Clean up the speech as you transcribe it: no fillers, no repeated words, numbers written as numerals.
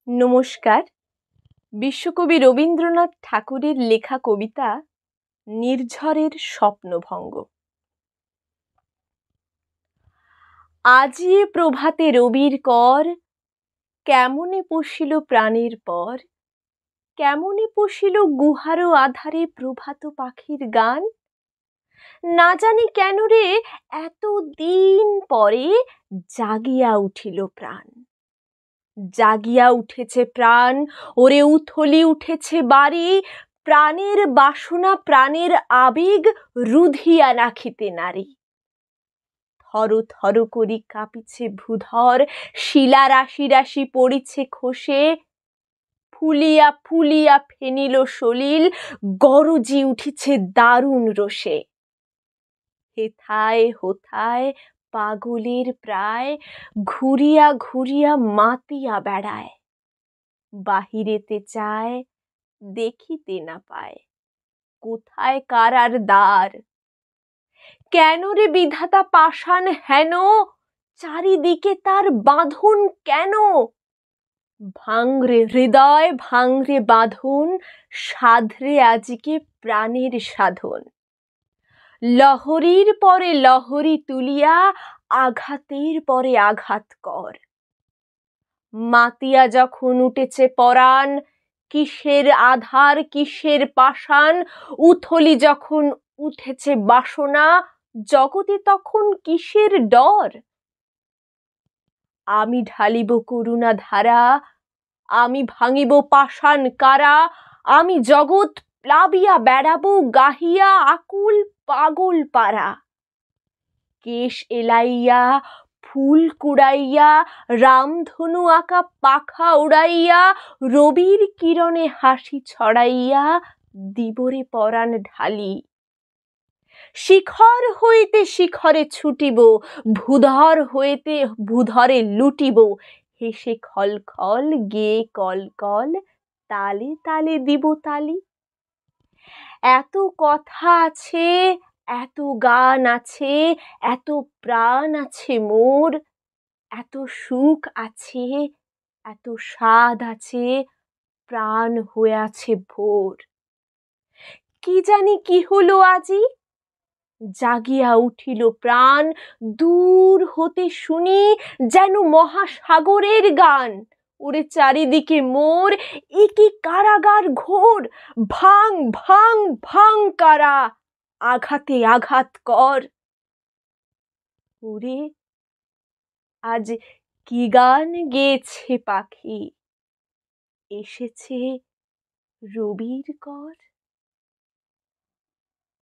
নমস্কার। বিশ্বকবি রবীন্দ্রনাথ ঠাকুরের লেখা কবিতা নির্ঝরের স্বপ্নভঙ্গ। আজি প্রভাতে রবির কর, কেমনে পশিল প্রাণের পর, কেমনে পশিল গুহারো আধারে প্রভাত পাখির গান। না জানি কেন রে এত দিন পরে জাগিয়া উঠিল প্রাণ। জাগিয়া উঠেছে প্রাণ, ওরে উথলি উঠেছে বাড়ি, প্রাণের বাসনা প্রাণের আবেগ রুধিয়া রাখিতে নারী। থর থর করি কাঁপিছে ভূধর, শিলা রাশি রাশি পড়িছে খসে, ফুলিয়া ফুলিয়া ফেনিল সলিল, গরজি উঠিছে দারুণ রোষে। হেথায় হোথায় পাগলের প্রায়, ঘুরিয়া ঘুরিয়া মাতিয়া বেড়ায়। বাহিরেতে চায়, দেখিতে না পায়, কোথায় কারার দ্বার। কেন রে বিধাতা পাষাণ হেন, চারিদিকে তার বাঁধন কেন। ভাঙরে হৃদয় ভাঙরে বাঁধন, সাধরে আজিকে প্রাণের সাধন। লহরীর পরে লহরী তুলিয়া, আঘাতের পরে আঘাত কর। মাতিয়া যখন উঠেছে পরাণ, কিসের আধার কিসের পাষাণ, উথলি যখন উঠেছে বাসনা, জগতে তখন কিসের ডর। আমি ঢালিব করুণা ধারা, আমি ভাঙিব পাষাণ কারা, আমি জগৎ প্লাবিয়া বেড়াবো গাহিয়া আকুল পাগল পারা। কেশ এলাইয়া ফুল কুড়াইয়া, রামধনু আঁকা পাখা উড়াইয়া, রবির কিরণে হাসি ছড়াইয়া দিবরে পরাণ ঢালি। শিখর হইতে শিখরে ছুটিব, ভূধর হইতে ভূধরে লুটিব, হেসে খল খল গেয়ে কল কল, তালে তালে দিব তালি। এত কথা আছে, এত গান আছে, এত প্রাণ আছে মোর, এত সুখ আছে, এত স্বাদ আছে, প্রাণ হয়ে আছে ভোর। কি জানি কি হলো আজি, জাগিয়া উঠিল প্রাণ, দূর হতে শুনি যেন মহাসাগরের গান। ওরে চারিদিকে মোর, এ কি কারাগার ঘোর, ভাঙ ভাঙ ভাঙ কারা, আঘাতে আঘাত কর। ওরে আজ কি গান গেয়েছে পাখি, এসেছে রবির কর।